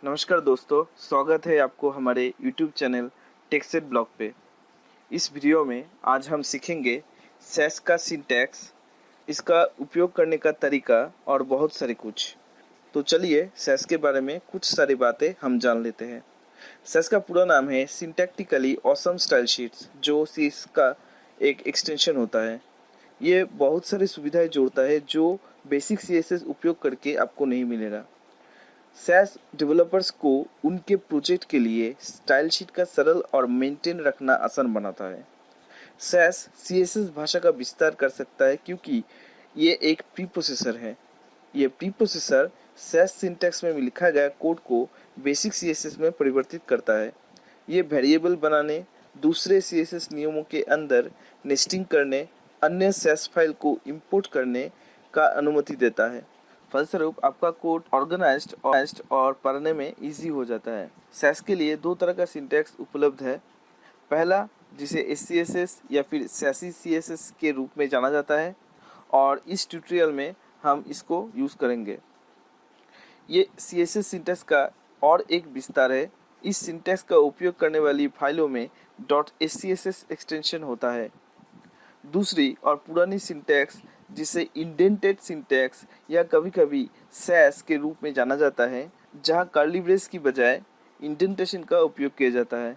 नमस्कार दोस्तों, स्वागत है आपको हमारे YouTube चैनल टेक्सेट ब्लॉग पे। इस वीडियो में आज हम सीखेंगे सैस का सिंटैक्स, इसका उपयोग करने का तरीका और बहुत सारे कुछ। तो चलिए सैस के बारे में कुछ सारी बातें हम जान लेते हैं। सैस का पूरा नाम है सिंटैक्टिकली ऑसम स्टाइल शीट्स, जो सीस का एक एक्सटेंशन होता है। ये बहुत सारी सुविधाएं जोड़ता है जो बेसिक CSS उपयोग करके आपको नहीं मिलेगा। सैस डेवलपर्स को उनके प्रोजेक्ट के लिए स्टाइल शीट का सरल और मेंटेन रखना आसान बनाता है। सैस CSS भाषा का विस्तार कर सकता है क्योंकि ये एक प्री प्रोसेसर है। ये प्री प्रोसेसर सैस सिंटैक्स में लिखा गया कोड को बेसिक CSS में परिवर्तित करता है। ये वेरिएबल बनाने, दूसरे CSS नियमों के अंदर नेस्टिंग करने, अन्य सैस फाइल को इंपोर्ट करने का अनुमति देता है। फलस्वरूप आपका कोड ऑर्गेनाइज्ड और पढ़ने में इजी हो जाता है। सैस के लिए दो तरह का सिंटैक्स उपलब्ध है। पहला, जिसे SCSS या फिर सैसी CSS के रूप में जाना जाता है, और इस ट्यूटोरियल में हम इसको यूज़ करेंगे। ये CSS सिंटैक्स का और एक विस्तार है। इस सिंटैक्स का उपयोग करने वाली फाइलों में .scss एक्सटेंशन होता है। दूसरी और पुरानी सिंटैक्स, जिसे इंडेंटेड सिंटैक्स या कभी-कभी सैस के रूप में जाना जाता है, जहां कर्ली ब्रेस की बजाय इंडेंटेशन का उपयोग किया जाता है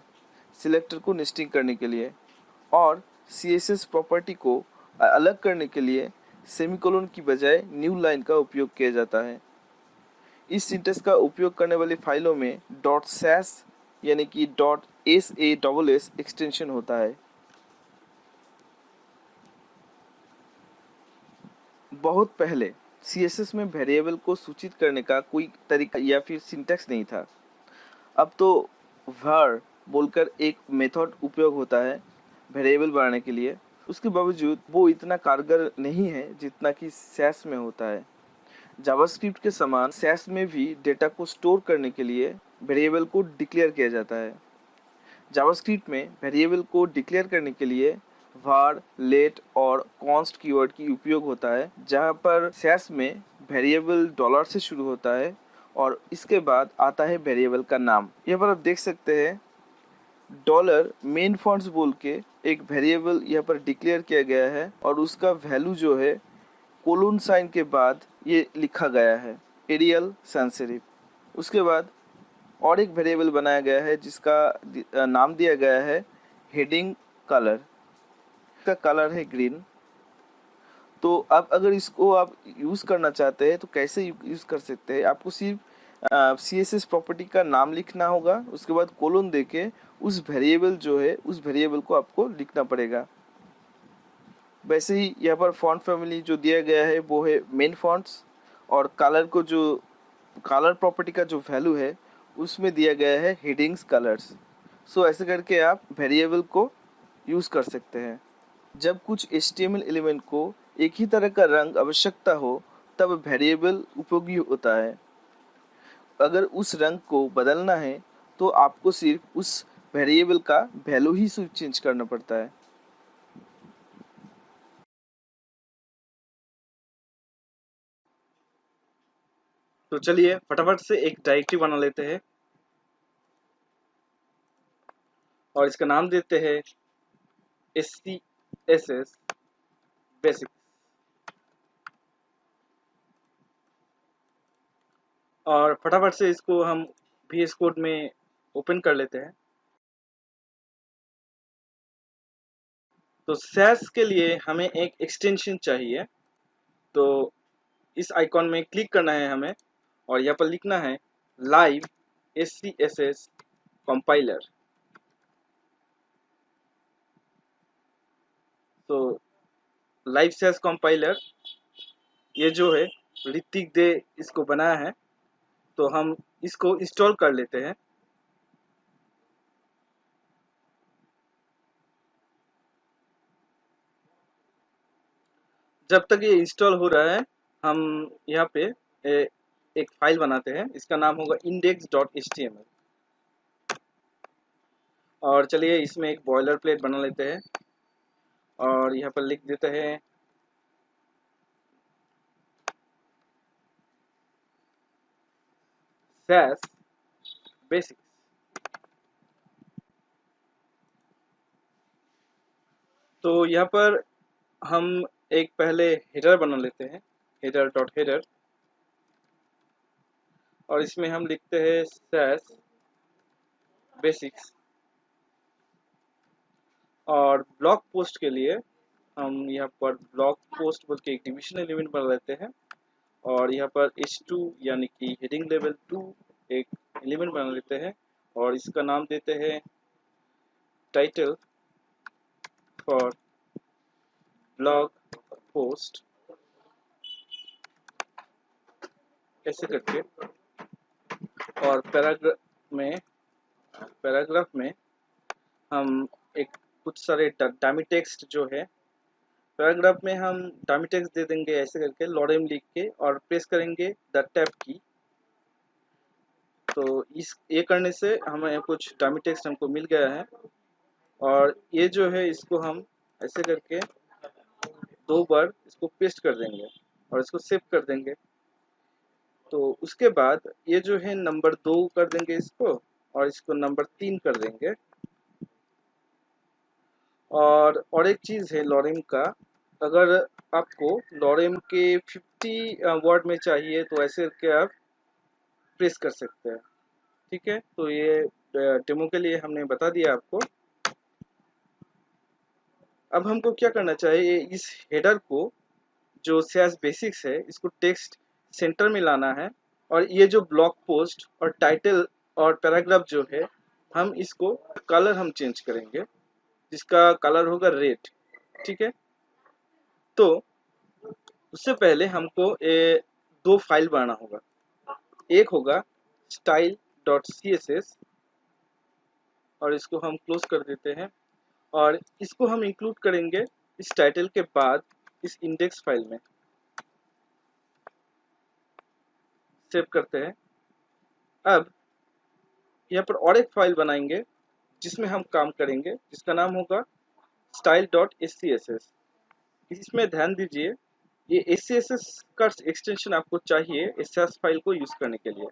सिलेक्टर को नेस्टिंग करने के लिए, और CSS प्रॉपर्टी को अलग करने के लिए सेमीकोलन की बजाय न्यू लाइन का उपयोग किया जाता है। इस सिंटैक्स का उपयोग करने वाली फाइलों में .sas यानी कि .sass एक्सटेंशन होता है। बहुत पहले CSS में वेरिएबल को सूचित करने का कोई तरीका या फिर सिंटैक्स नहीं था। अब तो var बोलकर एक मेथड उपयोग होता है वेरिएबल बनाने के लिए। उसके बावजूद वो इतना कारगर नहीं है जितना कि सैस में होता है। जावास्क्रिप्ट के समान सैस में भी डेटा को स्टोर करने के लिए वेरिएबल को डिक्लेयर किया जाता है। जावास्क्रिप्ट में वेरिएबल को डिक्लेयर करने के लिए var, let और const कीवर्ड की उपयोग होता है, जहां पर सैस में वेरिएबल डॉलर से शुरू होता है और इसके बाद आता है वेरिएबल का नाम। यहाँ पर आप देख सकते हैं डॉलर मेन फॉन्ट्स बोल के एक वेरिएबल यहाँ पर डिक्लेयर किया गया है और उसका वैल्यू जो है कोलोन साइन के बाद ये लिखा गया है एरियल सैंस सेरिफ। उसके बाद और एक वेरिएबल बनाया गया है जिसका नाम दिया गया है हेडिंग कलर। का कलर है ग्रीन। तो अब अगर इसको आप यूज़ करना चाहते हैं तो कैसे यूज़ कर सकते हैं? आपको सिर्फ CSS प्रॉपर्टी का नाम लिखना होगा, उसके बाद कोलोन देके उस वेरिएबल जो है उस वेरिएबल को आपको लिखना पड़ेगा। वैसे ही यहाँ पर फॉन्ट फैमिली जो दिया गया है वो है मेन फॉन्ट्स, और कलर को जो कलर प्रॉपर्टी का जो वैल्यू है उसमें दिया गया है हेडिंग्स कलर्स। सो ऐसे करके आप वेरिएबल को यूज़ कर सकते हैं। जब कुछ HTML एलिमेंट को एक ही तरह का रंग आवश्यकता हो तब वेरिएबल उपयोगी होता है। अगर उस रंग को बदलना है तो आपको सिर्फ उस वेरिएबल का वैल्यू ही चेंज करना पड़ता है। तो चलिए फटाफट से एक डायरेक्टरी बना लेते हैं और इसका नाम देते हैं SCSS बेसिक, और फटाफट से इसको हम VS कोड में ओपन कर लेते हैं। तो सैस के लिए हमें एक एक्सटेंशन चाहिए, तो इस आइकॉन में क्लिक करना है हमें और यहाँ पर लिखना है लाइव SCSS कंपाइलर। तो लाइव सैस कंपाइलर ये जो है ऋतिक दे इसको बनाया है, तो हम इसको इंस्टॉल कर लेते हैं। जब तक ये इंस्टॉल हो रहा है हम यहाँ पे एक फाइल बनाते हैं, इसका नाम होगा index.html। और चलिए इसमें एक बॉयलर प्लेट बना लेते हैं और यहाँ पर लिख देते हैं सैस बेसिक्स। तो यहाँ पर हम एक पहले हेडर बना लेते हैं, हेडर डॉट हेडर, और इसमें हम लिखते हैं सैस बेसिक्स। और ब्लॉग पोस्ट के लिए हम यहाँ पर ब्लॉग पोस्ट बोल के एक डिविजन एलिमेंट बना लेते हैं, और यहाँ पर H2 यानी कि हेडिंग लेवल 2 एक एलिमेंट बना लेते हैं, और इसका नाम देते हैं टाइटल फॉर ब्लॉग पोस्ट, ऐसे करके। और पैराग्राफ में हम एक कुछ सारे डामी टेक्स्ट जो है, पैराग्राफ में हम डामी टेक्स्ट दे देंगे ऐसे करके लॉरेम लिख के, और प्रेस करेंगे द टैब की। तो इस ये करने से हमें कुछ डामी टेक्स्ट हमको मिल गया है, और ये जो है इसको हम ऐसे करके 2 बार इसको पेस्ट कर देंगे और इसको सेव कर देंगे। तो उसके बाद ये जो है नंबर 2 कर देंगे इसको, और इसको नंबर 3 कर देंगे। और एक चीज़ है लॉरेम का, अगर आपको लॉरेम के 50 वर्ड में चाहिए तो ऐसे करके आप प्रेस कर सकते हैं। ठीक है, तो ये डेमो के लिए हमने बता दिया आपको। अब हमको क्या करना चाहिए, इस हेडर को जो सैस बेसिक्स है इसको टेक्स्ट सेंटर में लाना है, और ये जो ब्लॉग पोस्ट और टाइटल और पैराग्राफ जो है, हम इसको कलर हम चेंज करेंगे, जिसका कलर होगा रेड। ठीक है, तो उससे पहले हमको 2 फाइल बनाना होगा। एक होगा style.css, और इसको हम क्लोज कर देते हैं, और इसको हम इंक्लूड करेंगे इस टाइटल के बाद इस इंडेक्स फाइल में। सेव करते हैं। अब यहाँ पर और एक फाइल बनाएंगे जिसमें हम काम करेंगे, जिसका नाम होगा style.scss। इसमें ध्यान दीजिए, ये scss का एक्सटेंशन आपको चाहिए इस फाइल को यूज करने के लिए।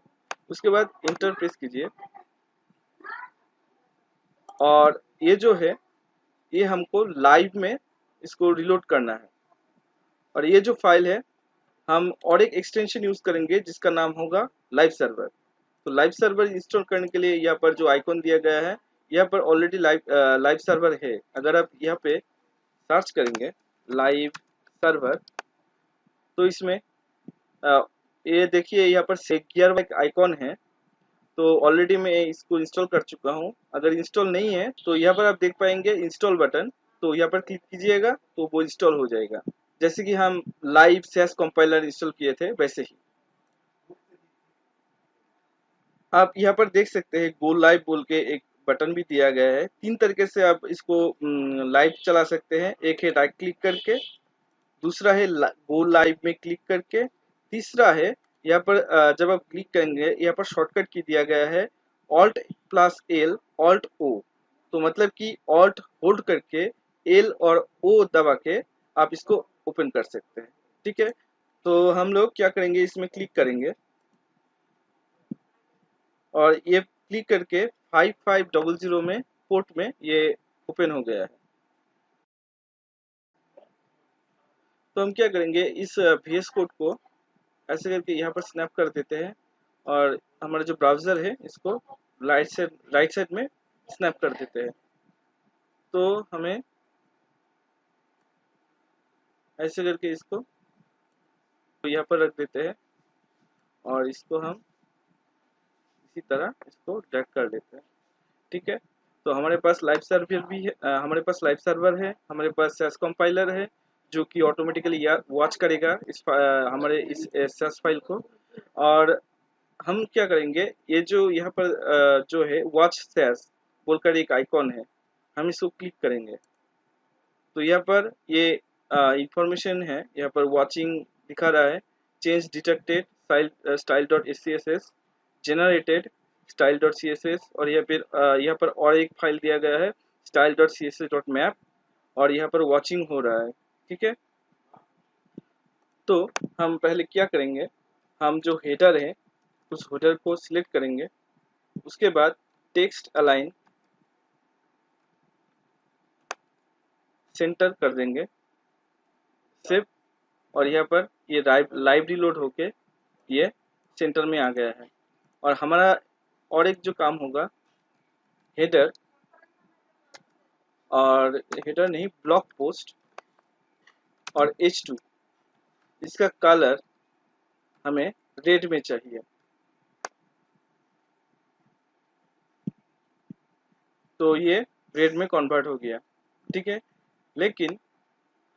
उसके बाद इंटर प्रेस कीजिए, और ये जो है ये हमको लाइव में इसको रिलोड करना है। और ये जो फाइल है, हम और एक एक्सटेंशन यूज करेंगे जिसका नाम होगा लाइव सर्वर। तो लाइव सर्वर इंस्टॉल करने के लिए यहाँ पर जो आइकॉन दिया गया है, यहाँ पर ऑलरेडी लाइव सर्वर है। अगर आप यहाँ पे सर्च करेंगे लाइव सर्वर, तो इसमें अ, ये देखिए यहाँ पर सेक्योर एक आइकॉन है। तो ऑलरेडी मैं इसको इंस्टॉल कर चुका हूँ। अगर इंस्टॉल नहीं है तो यहाँ पर आप देख पाएंगे इंस्टॉल बटन, तो यहाँ पर क्लिक कीजिएगा तो वो इंस्टॉल हो जाएगा, जैसे कि हम लाइव सैस कंपाइलर इंस्टॉल किए थे वैसे ही। आप यहाँ पर देख सकते हैं गो लाइव बोल के एक बटन भी दिया गया है। 3 तरीके से आप इसको लाइव चला सकते हैं। एक है राइट क्लिक करके, दूसरा है गो लाइव में क्लिक करके, तीसरा है यहाँ पर जब आप क्लिक करेंगे यहाँ पर शॉर्टकट की दिया गया है Alt+L Alt O। तो मतलब कि Alt होल्ड करके L और O दबा के आप इसको ओपन कर सकते हैं। ठीक है, तो हम लोग क्या करेंगे, इसमें क्लिक करेंगे, और ये क्लिक करके 5500 में पोर्ट में ये ओपन हो गया है। तो हम क्या करेंगे, इस VS कोड को ऐसे करके यहाँ पर स्नैप कर देते हैं, और हमारा जो ब्राउज़र है इसको राइट साइड में स्नैप कर देते हैं। तो हमें ऐसे करके इसको यहाँ पर रख देते हैं, और इसको हम इसी तरह इसको ड्रैग कर लेते हैं। ठीक है, तो हमारे पास लाइव सर्वर भी है, हमारे पास लाइव सर्वर है, हमारे पास सैस कंपाइलर है जो कि ऑटोमेटिकली वॉच करेगा हमारे इस सैस फाइल को। और हम क्या करेंगे, ये जो यहाँ पर जो है वॉच सैस बोलकर एक आइकॉन है, हम इसको क्लिक करेंगे। तो यहाँ पर ये इंफॉर्मेशन है, यहाँ पर वॉचिंग दिखा रहा है, change detected style dot S generated style dot C और यहाँ पर और एक फाइल दिया गया है style dot C dot map, और यहाँ पर वॉचिंग हो रहा है। ठीक है, तो हम पहले क्या करेंगे, हम जो हेडर है उस हेडर को सिलेक्ट करेंगे, उसके बाद टेक्स्ट अलाइन सेंटर कर देंगे सिर्फ, और यहाँ पर ये लाइव रीलोड होके ये सेंटर में आ गया है। और हमारा और एक जो काम होगा, हेडर, और हेडर नहीं, ब्लॉग पोस्ट और H2, इसका कलर हमें रेड में चाहिए। तो ये रेड में कन्वर्ट हो गया, ठीक है। लेकिन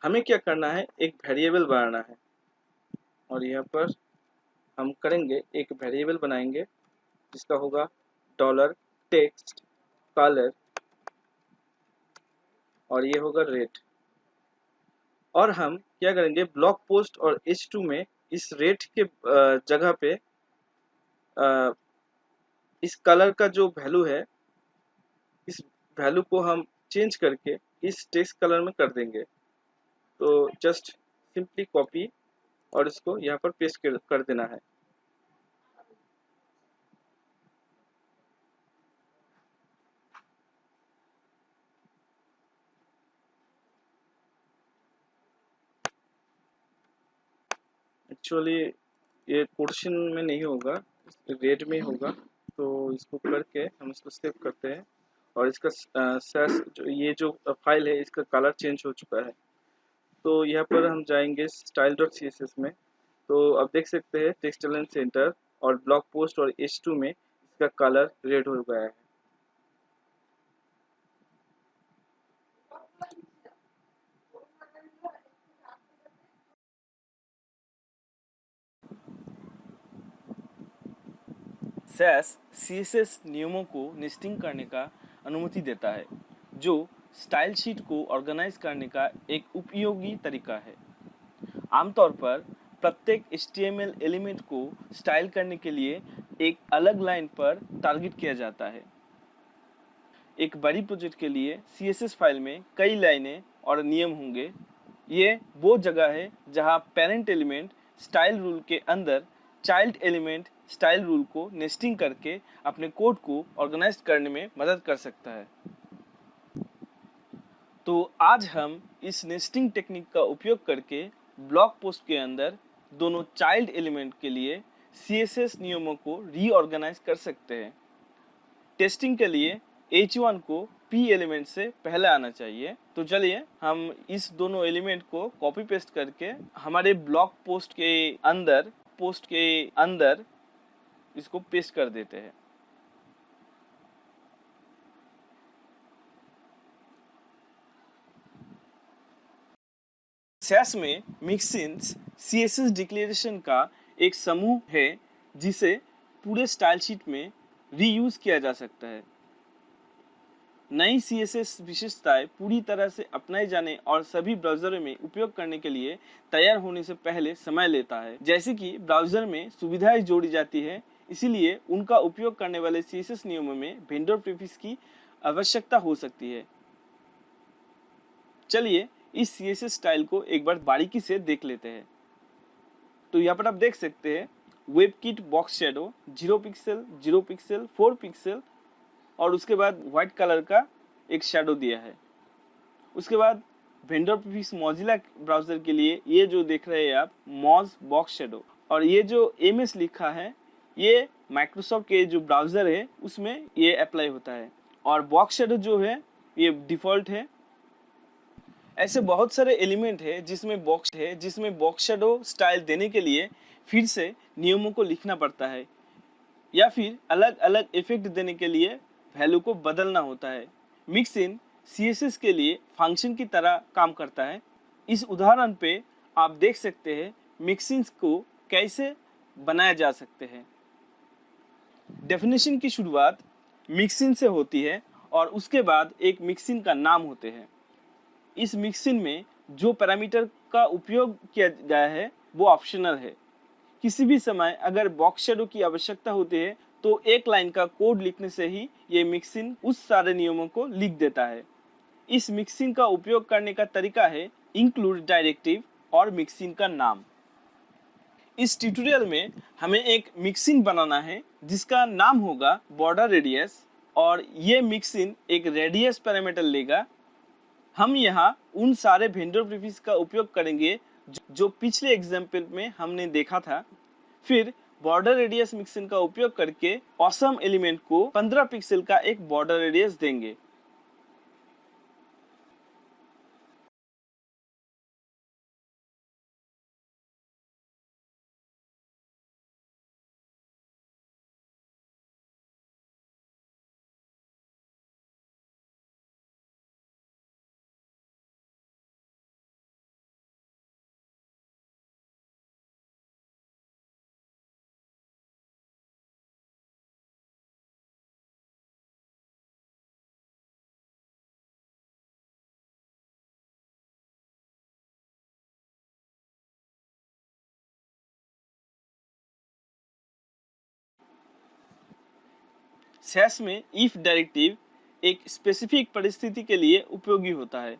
हमें क्या करना है, एक वेरिएबल बनाना है, और यहाँ पर हम करेंगे, एक वेरिएबल बनाएंगे जिसका होगा $टेक्स्ट कलर, और ये होगा रेड। और हम क्या करेंगे, ब्लॉग पोस्ट और H2 में इस रेड के जगह पे इस कलर का जो वैल्यू है, इस वैल्यू को हम चेंज करके इस टेक्स्ट कलर में कर देंगे। तो जस्ट सिंपली कॉपी और इसको यहाँ पर पेस्ट कर देना है। एक्चुअली ये पोर्शन में नहीं होगा, रेड में होगा। तो इसको करके हम इसको सेव करते हैं, और इसका सैस जो ये जो फाइल है इसका कलर चेंज हो चुका है। तो यहाँ पर हम जाएंगे style.css में। तो अब देख सकते हैं टेक्स्ट अलाइन सेंटर और ब्लॉग पोस्ट और H2 में इसका कलर रेड हो गया है। सैस CSS नियमों को नेस्टिंग करने का अनुमति देता है, जो स्टाइल शीट को ऑर्गेनाइज करने का एक उपयोगी तरीका है। आमतौर पर प्रत्येक HTML एलिमेंट को स्टाइल करने के लिए एक अलग लाइन पर टारगेट किया जाता है। एक बड़ी प्रोजेक्ट के लिए CSS फाइल में कई लाइनें और नियम होंगे। ये वो जगह है जहां पेरेंट एलिमेंट स्टाइल रूल के अंदर चाइल्ड एलिमेंट स्टाइल रूल को नेस्टिंग करके अपने कोड को ऑर्गेनाइज करने में मदद कर सकता है। तो आज हम इस नेस्टिंग टेक्निक का उपयोग करके ब्लॉग पोस्ट के अंदर दोनों चाइल्ड एलिमेंट के लिए CSS नियमों को रीऑर्गेनाइज कर सकते हैं। टेस्टिंग के लिए H1 को P एलिमेंट से पहले आना चाहिए। तो चलिए हम इस दोनों एलिमेंट को कॉपी पेस्ट करके हमारे ब्लॉग पोस्ट के अंदर इसको पेस्ट कर देते हैं। सैस में मिक्सिन्स CSS डिक्लेरेशन का एक समूह है जिसे पूरे स्टाइल शीट में रीयूज किया जा सकता है। नई CSS विशेषताएं पूरी तरह से अपनाए जाने और सभी ब्राउज़रों में उपयोग करने के लिए तैयार होने से पहले समय लेता है। जैसे कि ब्राउज़र में सुविधाएं जोड़ी जाती है, इसीलिए उनका उपयोग करने वाले CSS नियमों में वेंडर प्रीफिक्स की आवश्यकता हो सकती है। चलिए इस CSS स्टाइल को एक बार बारीकी से देख लेते हैं। तो यहाँ पर आप देख सकते हैं WebKit box shadow 0 pixel, 0 pixel, 4 pixel, और उसके बाद व्हाइट कलर का एक शेडो दिया है। उसके बाद वेंडर प्रीफिक्स मोजिला ब्राउज़र के लिए ये जो देख रहे हैं आप, मोज बॉक्स शेडो, और ये जो MS लिखा है ये माइक्रोसॉफ्ट के जो ब्राउज़र है उसमें ये अप्लाई होता है, और बॉक्स शेडो जो है ये डिफ़ॉल्ट है। ऐसे बहुत सारे एलिमेंट है जिसमें बॉक्स शेडो स्टाइल देने के लिए फिर से नियमों को लिखना पड़ता है, या फिर अलग अलग इफेक्ट देने के लिए वैल्यू को बदलना होता है। मिक्सिन CSS के लिए फंक्शन की तरह काम करता है। इस उदाहरण पे आप देख सकते हैं मिक्सिन्स को कैसे बनाया जा सकते हैं। डेफिनेशन की शुरुआत मिक्सिन से होती है और उसके बाद एक मिक्सिन का नाम होते हैं। इस मिक्सिन में जो पैरामीटर का उपयोग किया गया है वो ऑप्शनल है। किसी भी समय अगर बॉक्स शेडो की आवश्यकता होती है तो एक लाइन का कोड लिखने से ही ये मिक्सिन उस सारे नियमों को लिख देता है। इस मिक्सिन का उपयोग करने का तरीका है इंक्लूड डायरेक्टिव और मिक्सिन का नाम। इस ट्यूटोरियल में हमें एक मिक्सिन बनाना है जिसका नाम होगा बॉर्डर रेडियस, और ये मिक्सिन एक रेडियस पैरामीटर लेगा। हम यहाँ उन सारे वेंडर प्रीफिक्स का उपयोग करेंगे जो पिछले एग्जाम्पल में हमने देखा था। फिर बॉर्डर रेडियस मिक्सिन का उपयोग करके ऑसम एलिमेंट को 15 पिक्सल का एक बॉर्डर रेडियस देंगे। सैस में इफ डायरेक्टिव एक स्पेसिफिक परिस्थिति के लिए उपयोगी होता है।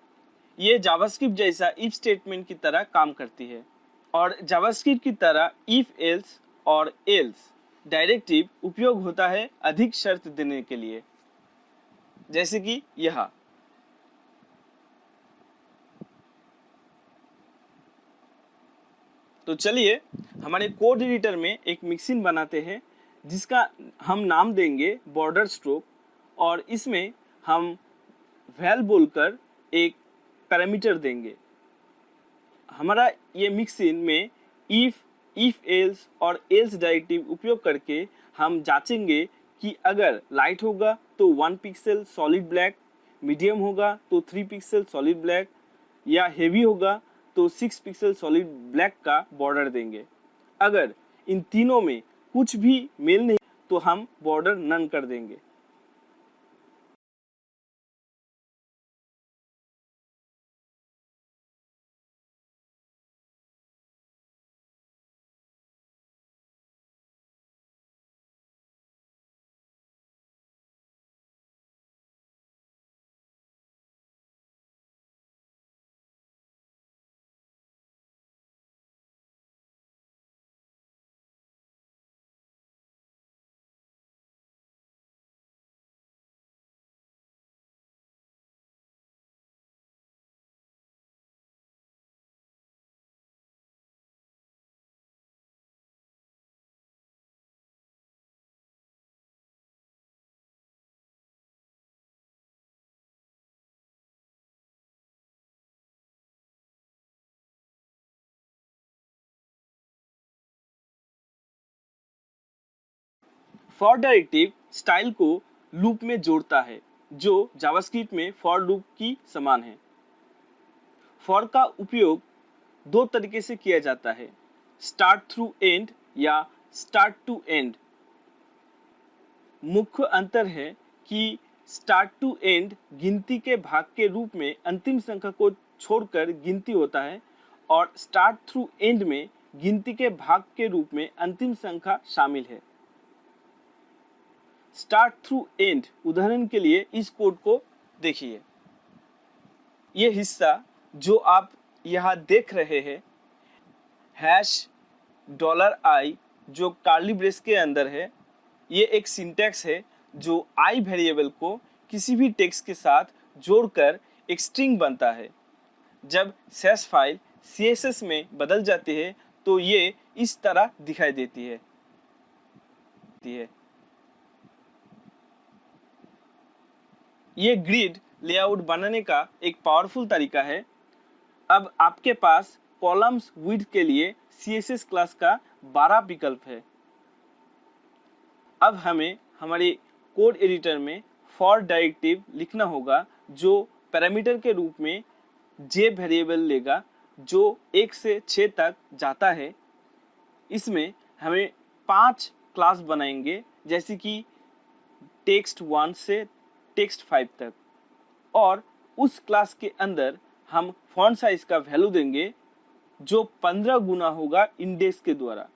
ये जावास्क्रिप्ट जैसा इफ स्टेटमेंट की तरह काम करती है, और जावास्क्रिप्ट की तरह इफ एल्स और एल्स डायरेक्टिव उपयोग होता है अधिक शर्त देने के लिए, जैसे कि यह। तो चलिए हमारे कोड एडिटर में एक मिक्सिन बनाते हैं जिसका हम नाम देंगे बॉर्डर स्ट्रोक, और इसमें हम वैल बोलकर एक पैरामीटर देंगे। हमारा ये मिक्सिन में इफ एल्स और एल्स डायरेक्टिव उपयोग करके हम जांचेंगे कि अगर लाइट होगा तो 1 पिक्सल सॉलिड ब्लैक, मीडियम होगा तो 3 पिक्सल सॉलिड ब्लैक, या हेवी होगा तो 6 पिक्सल सॉलिड ब्लैक का बॉर्डर देंगे। अगर इन तीनों में कुछ भी मेल नहीं तो हम बॉर्डर नन कर देंगे। फॉर डायरेक्टिव स्टाइल को लूप में जोड़ता है, जो जावास्क्रिप्ट में फॉर लूप की समान है। फॉर का उपयोग दो तरीके से किया जाता है, स्टार्ट थ्रू एंड या स्टार्ट टू एंड। मुख्य अंतर है कि स्टार्ट टू एंड गिनती के भाग के रूप में अंतिम संख्या को छोड़कर गिनती होता है, और स्टार्ट थ्रू एंड में गिनती के भाग के रूप में अंतिम संख्या शामिल है। स्टार्ट थ्रू एंड उदाहरण के लिए इस कोड को देखिए। ये हिस्सा जो आप यहाँ देख रहे हैं, $i जो कार्ली ब्रेस के अंदर है, ये एक सिंटैक्स है जो आई वेरिएबल को किसी भी टेक्स्ट के साथ जोड़कर एक स्ट्रिंग बनता है। जब सैस फाइल CSS में बदल जाती है तो ये इस तरह दिखाई देती है। ये ग्रिड लेआउट बनाने का एक पावरफुल तरीका है। अब आपके पास कॉलम्स विड्थ के लिए CSS क्लास का 12 विकल्प है। अब हमें हमारे कोड एडिटर में फॉर डायरेक्टिव लिखना होगा, जो पैरामीटर के रूप में j वेरिएबल लेगा जो 1 से 6 तक जाता है। इसमें हमें 5 क्लास बनाएंगे, जैसे कि टेक्स्ट 1 से टेक्स्ट 5 तक, और उस क्लास के अंदर हम फॉन्ट साइज का वैल्यू देंगे जो 15 गुना होगा इंडेक्स के द्वारा।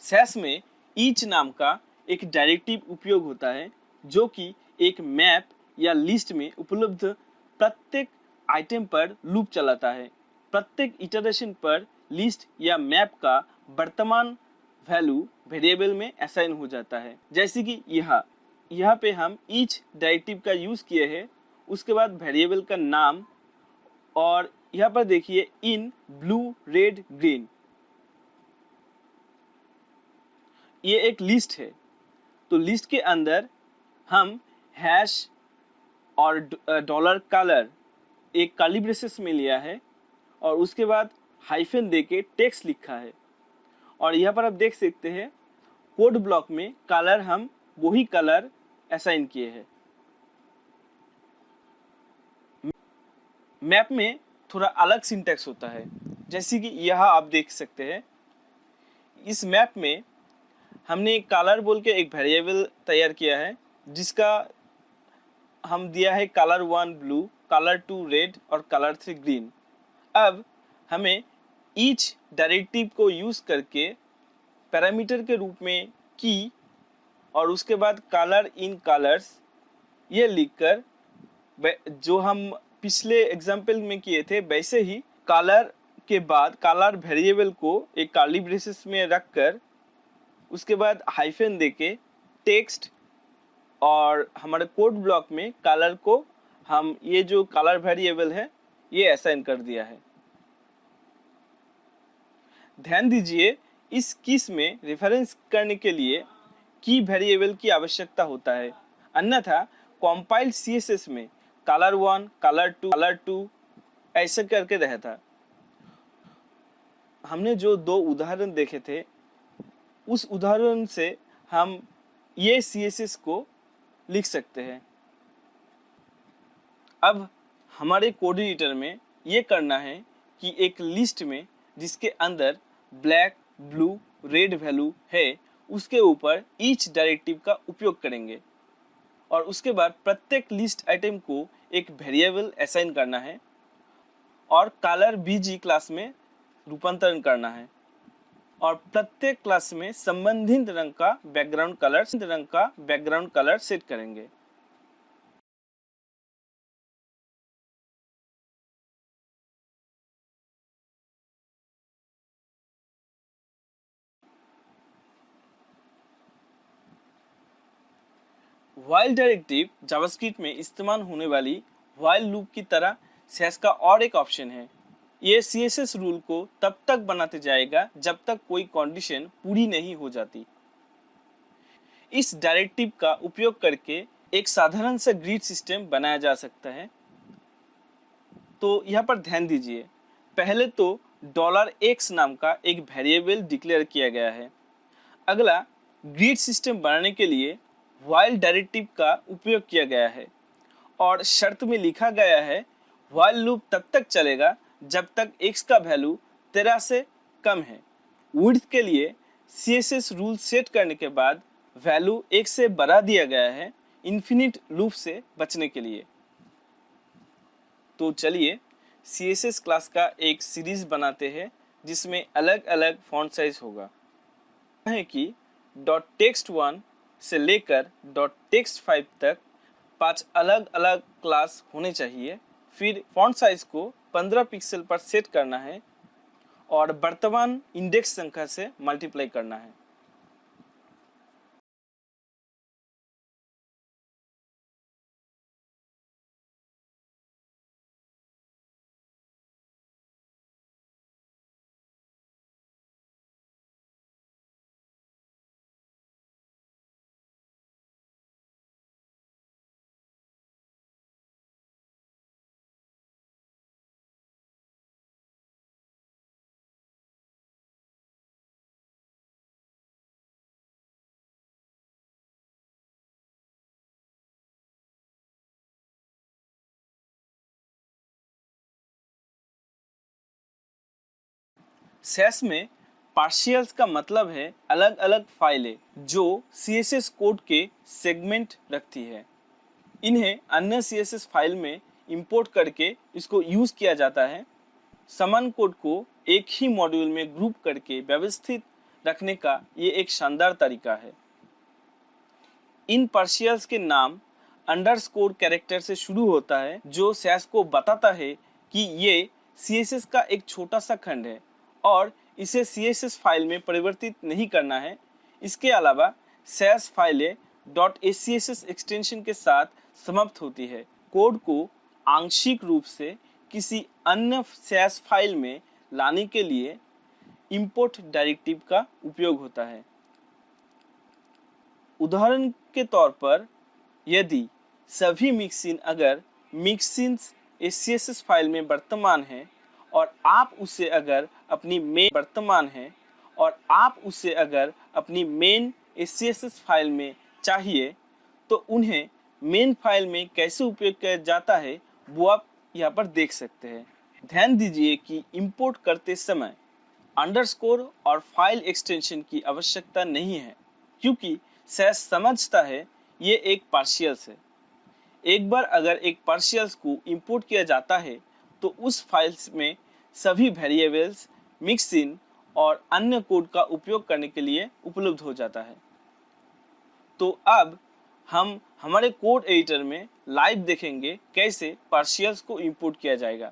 सैस में ईच नाम का एक डायरेक्टिव उपयोग होता है जो कि एक मैप या लिस्ट में उपलब्ध प्रत्येक आइटम पर लूप चलाता है। प्रत्येक इटरेशन पर लिस्ट या मैप का वर्तमान वैल्यू वेरिएबल में असाइन हो जाता है। जैसे कि यहाँ पे हम ईच डायरेक्टिव का यूज किए हैं, उसके बाद वेरिएबल का नाम, और यहाँ पर देखिए इन ब्लू रेड ग्रीन, ये एक लिस्ट है। तो लिस्ट के अंदर हम हैश और डॉलर कलर एक कर्ली ब्रेसेस में लिया है और उसके बाद हाइफन देके टेक्स्ट लिखा है। और यहाँ पर आप देख सकते हैं कोड ब्लॉक में कलर हम वही कलर असाइन किए हैं। मैप में थोड़ा अलग सिंटैक्स होता है, जैसे कि यहाँ आप देख सकते हैं। इस मैप में हमने कलर बोल के एक वेरिएबल तैयार किया है जिसका हम दिया है कलर 1 ब्लू, कलर 2 रेड और कलर 3 ग्रीन। अब हमें ईच डायरेक्टिव को यूज करके पैरामीटर के रूप में की और उसके बाद कलर इन कलर्स ये लिखकर, जो हम पिछले एग्जाम्पल में किए थे वैसे ही कलर के बाद कलर वेरिएबल को एक कर्ली ब्रेसेस में रखकर उसके बाद हाइफन देके टेक्स्ट, और हमारे कोड ब्लॉक में कलर को हम ये जो कलर वेरिएबल है ये असाइन कर दिया है। ध्यान दीजिए इस केस में रेफरेंस करने के लिए की वेरिएबल की आवश्यकता होता है, अन्यथा कंपाइल्ड सीएसएस में कलर 1, कलर 2 ऐसे करके रहता। हमने जो दो उदाहरण देखे थे उस उदाहरण से हम ये सीएसएस को लिख सकते हैं। अब हमारे कोड एडिटर में ये करना है कि एक लिस्ट में जिसके अंदर ब्लैक, ब्लू, रेड वैल्यू है उसके ऊपर ईच डायरेक्टिव का उपयोग करेंगे और उसके बाद प्रत्येक लिस्ट आइटम को एक वेरिएबल असाइन करना है और कलर बीजी क्लास में रूपांतरण करना है और प्रत्येक क्लास में संबंधित रंग का बैकग्राउंड कलर सेट करेंगे। व्हाइल डायरेक्टिव जावास्क्रिप्ट में इस्तेमाल होने वाली व्हाइल लूप की तरह सैस का और एक ऑप्शन है। ये सीएसएस रूल को तब तक बनाते जाएगा जब तक कोई कंडीशन पूरी नहीं हो जाती। इस डायरेक्टिव का उपयोग करके एक साधारण सा ग्रिड सिस्टम बनाया जा सकता है। तो यहाँ पर ध्यान दीजिए, पहले तो $x नाम का एक वेरिएबल डिक्लेयर किया गया है। अगला, ग्रिड सिस्टम बनाने के लिए व्हाइल डायरेक्टिव का उपयोग किया गया है और शर्त में लिखा गया है व्हाइल लूप तब तक चलेगा जब तक x का वैल्यू 13 से कम है। विड्थ के लिए सीएसएस रूल सेट करने के बाद वैल्यू 1 से बढ़ा दिया गया है इन्फिनिट लूप से बचने के लिए। तो चलिए सीएसएस क्लास का एक सीरीज बनाते हैं जिसमें अलग अलग फॉन्ट साइज होगा। है कि .text1 से लेकर .text5 तक 5 अलग अलग क्लास होने चाहिए। फिर फॉन्ट साइज को 15 पिक्सल पर सेट करना है और वर्तमान इंडेक्स संख्या से मल्टीप्लाई करना है। सैस में पार्शियल्स का मतलब है अलग अलग फाइलें जो सीएसएस कोड के सेगमेंट रखती है। इन्हें अन्य सीएसएस फाइल में इंपोर्ट करके इसको यूज किया जाता है। समान कोड को एक ही मॉड्यूल में ग्रुप करके व्यवस्थित रखने का ये एक शानदार तरीका है। इन पार्शियल्स के नाम अंडरस्कोर कैरेक्टर से शुरू होता है, जो सैस को बताता है कि ये CSS का एक छोटा सा खंड है और इसे CSS फाइल में परिवर्तित नहीं करना है। इसके अलावा सैस फाइलें .scss एक्सटेंशन के साथ समाप्त होती है। कोड को आंशिक रूप से किसी अन्य सैस फाइल में लाने के लिए इंपोर्ट डायरेक्टिव का उपयोग होता है। उदाहरण के तौर पर, यदि सभी मिक्सिन अगर मिक्सिन्स SCSS फाइल में वर्तमान है और आप उसे अगर अपनी मेन SCSS फाइल में चाहिए, तो उन्हें मेन फाइल में कैसे उपयोग किया जाता है वो आप यहाँ पर देख सकते हैं। ध्यान दीजिए कि इंपोर्ट करते समय अंडरस्कोर और फाइल एक्सटेंशन की आवश्यकता नहीं है, क्योंकि सैस समझता है ये एक पार्शियल्स है। एक बार अगर एक पार्शियल्स को इंपोर्ट किया जाता है तो उस फाइल्स में सभी वेरिएबल्स, मिक्सिन और अन्य कोड का उपयोग करने के लिए उपलब्ध हो जाता है। तो अब हम हमारे कोड एडिटर में लाइव देखेंगे कैसे पार्शियल्स को इंपोर्ट किया जाएगा।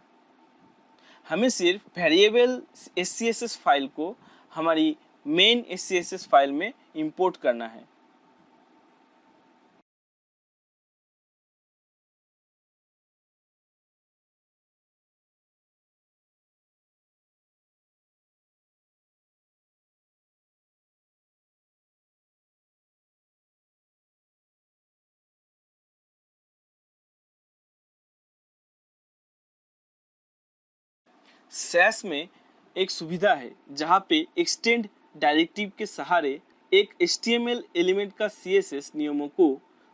हमें सिर्फ वेरिएबल SCSS फाइल को हमारी मेन SCSS फाइल में इंपोर्ट करना है। सैस में एक सुविधा है जहाँ पे एक्सटेंड डायरेक्टिव के सहारे एक HTML एलिमेंट का CSS नियमों को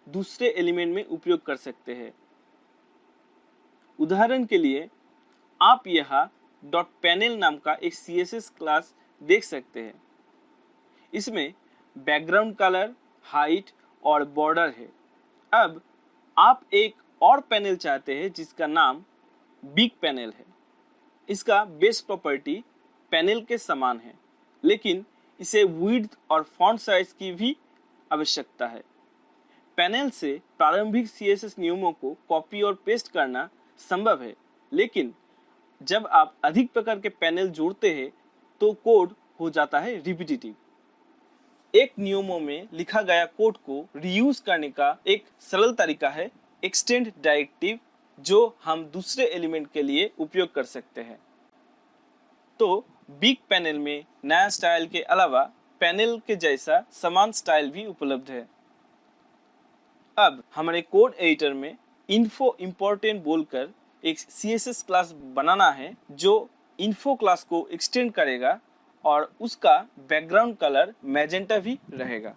दूसरे एलिमेंट में उपयोग कर सकते हैं। उदाहरण के लिए, आप यहाँ .panel नाम का एक CSS क्लास देख सकते हैं। इसमें बैकग्राउंड कलर, हाइट और बॉर्डर है। अब आप एक और पैनल चाहते हैं जिसका नाम बिग पैनल है। इसका बेस प्रॉपर्टी पैनल के समान है, लेकिन इसे विड्थ और फॉन्ट साइज की भी आवश्यकता है। पैनल से प्रारंभिक CSS नियमों को कॉपी और पेस्ट करना संभव है, लेकिन जब आप अधिक प्रकार के पैनल जोड़ते हैं तो कोड हो जाता है रिपीटिटिव। एक नियमों में लिखा गया कोड को रीयूज करने का एक सरल तरीका है एक्सटेंड डायरेक्टिव, जो हम दूसरे एलिमेंट के लिए उपयोग कर सकते हैं। तो बिग पैनल में नया स्टाइल के अलावा पैनल के जैसा समान स्टाइल भी उपलब्ध है। अब हमारे कोड एडिटर में इन्फो इम्पोर्टेंट बोलकर एक CSS क्लास बनाना है जो इन्फो क्लास को एक्सटेंड करेगा और उसका बैकग्राउंड कलर मैजेंटा भी रहेगा।